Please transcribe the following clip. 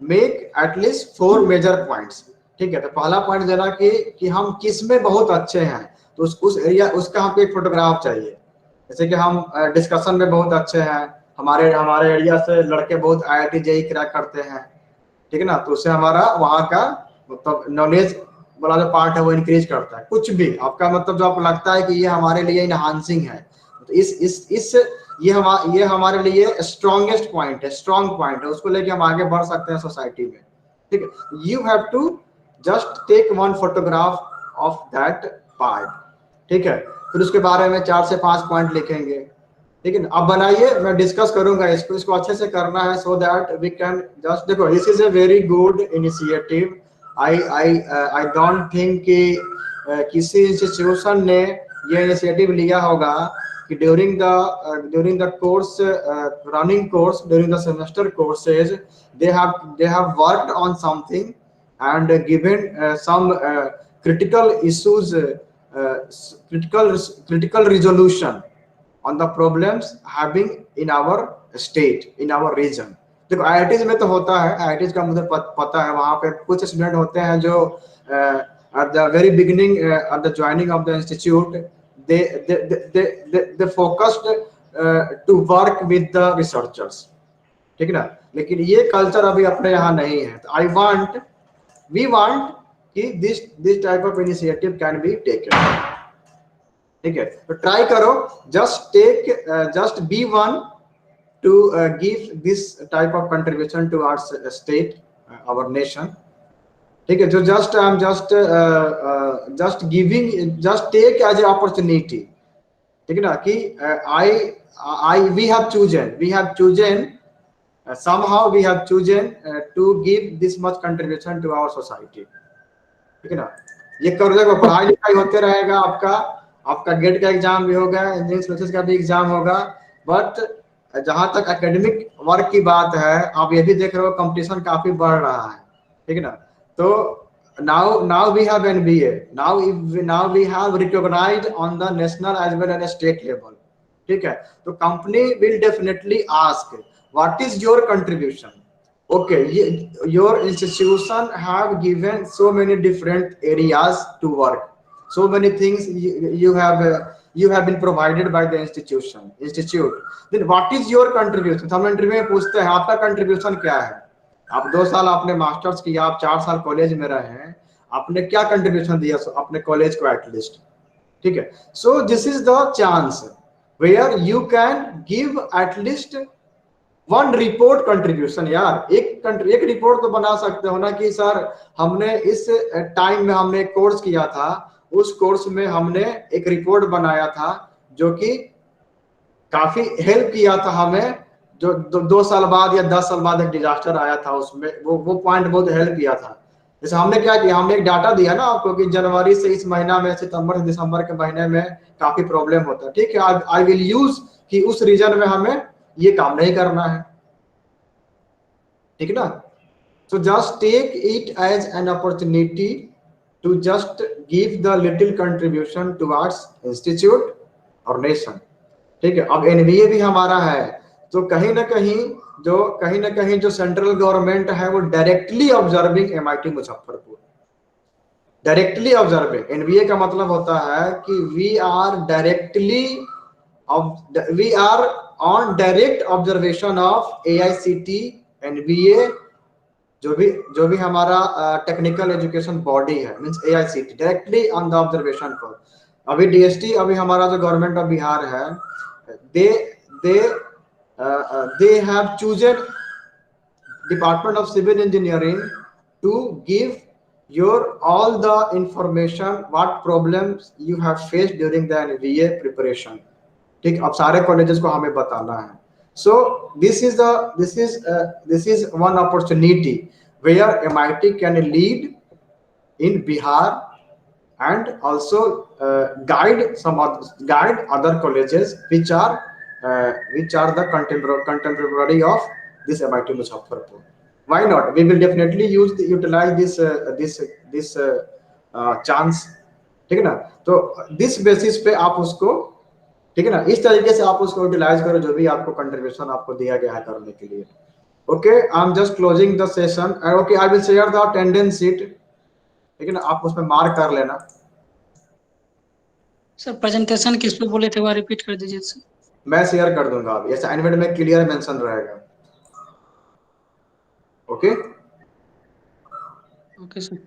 Make at least 4 major points. ठीक है, तो पहला पॉइंट देना कि हम किस में बहुत अच्छे हैं, तो उस एरिया उसका हमको एक फोटोग्राफ चाहिए। जैसे कि हम डिस्कशन में बहुत अच्छे हैं, हमारे हमारे एरिया से लड़के बहुत IIT JEE क्रैक करते हैं, ठीक है ना, तो उससे हमारा वहाँ का मतलब नॉलेज वाला जो पार्ट है वो इंक्रीज करता है। कुछ भी आपका मतलब जो आपको लगता है कि ये हमारे लिए इनहांसिंग है, तो इस ये हमारे लिए स्ट्रॉन्गेस्ट पॉइंट है, स्ट्रॉन्ग पॉइंट है, उसको लेके हम आगे बढ़ सकते हैं सोसाइटी में। ठीक है, you have to just take one photograph of that part. ठीक है, फिर उसके बारे में 4 से 5 पॉइंट लिखेंगे। ठीक है ना, अब बनाइए, मैं डिस्कस करूंगा इसको अच्छे से करना है, so that we can just देखो this is a very good initiative. I don't think कि किसी इंस्टीट्यूशन ने ये इनिशिएटिव लिया होगा कि during the course running course during the semester courses they have worked on something and given some critical issues, critical resolution on the problems having in our state, in our region। देखो IITs में तो होता है, IITs का मुझे पता है, वहाँ पे कुछ स्टूडेंट होते हैं जो at the very beginning at the joining of the institute they focused to work with the researchers। ठीक है ना, लेकिन ये कल्चर अभी अपने यहाँ नहीं है। तो वी वांट कि this type of initiative can be taken. ठीक है, तो ट्राई करो, just be one to give this type of contribution to our state, our nation. ठीक है, जो just giving, just take as a opportunity. ठीक है ना, कि I we have chosen somehow we have chosen to give this much contribution to our society। ठीक है ना, ये कर देखो, पढ़ाई लिखाई होते रहेगा, आपका गेट का एग्जाम भी होगा, इंजीनियरिंग सर्विसेज का भी एग्जाम होगा, बट जहां तक एकेडमिक वर्क की बात है, आप ये भी देख रहे हो कंपटीशन काफी बढ़ रहा है। ठीक है ना, तो now we have NBA, now we have recognized on the national as well as state level। ठीक है, तो company will definitely ask what is your contribution। okay, your institution have given so many different areas to work, so many things you have been provided by the institute, then what is your contribution। हम interview में पूछते हैं आपका contribution क्या है। आप 2 साल आपने मास्टर्स किया, आप 4 साल कॉलेज में रहे हैं, आपने क्या कंट्रीब्यूशन दिया अपने कॉलेज को एटलीस्ट। ठीक है, so this is the chance where you can give at least one report contribution. यार एक रिपोर्ट तो बना सकते हो ना कि सर हमने इस टाइम में हमने एक कोर्स किया था, उस कोर्स में हमने एक रिपोर्ट बनाया था जो कि काफी हेल्प किया था हमें, जो 2 साल बाद या 10 साल बाद एक डिजास्टर आया था, उसमें वो पॉइंट बहुत हेल्प किया था। जैसे हमने क्या किया, हमने एक डाटा दिया ना आपको कि जनवरी से इस महीना में, सितंबर से दिसंबर के महीने में काफी प्रॉब्लम होता है। ठीक है, आई विल यूज कि उस रीजन में हमें ये काम नहीं करना है। ठीक है ना, so just take it as an opportunity to just give the little contribution towards institute और nation। ठीक है, अब एनबीए भी हमारा है, तो कहीं ना कहीं जो सेंट्रल गवर्नमेंट है वो directly observing MIT Muzaffarpur, directly observing. NBA का मतलब होता है कि we are on direct observation of AICT NBA, जो भी हमारा टेक्निकल एजुकेशन बॉडी है, means AICT, directly on the observation पर। अभी DST, अभी हमारा जो गवर्नमेंट ऑफ बिहार है, they have chosen Department of Civil Engineering to give your all the information what problems you have faced during the MBA preparation। ठीक, अब सारे colleges को हमें बताना है। So this is one opportunity where MIT can lead in Bihar and also guide other colleges which are the contemporary of this MIT Muzaffarpur। Why not? We will definitely utilize this chance। ठीक है ना, तो this basis पे आप उसको, ठीक है ना, इस तरीके से आप उसको यूटिलाइज करो जो भी आपको कंट्रीब्यूशन आपको दिया गया है करने के लिए। Okay, I am just closing the session. Okay, I will share the attendance sheet, ठीक है ना, आप उसमें मार्क कर लेना। सर प्रेजेंटेशन किस पे बोले थे, वो रिपीट कर दीजिए सर। मैं शेयर कर दूंगा, अभी असाइनमेंट में क्लियर मेंशन रहेगा। ओके। Okay sir.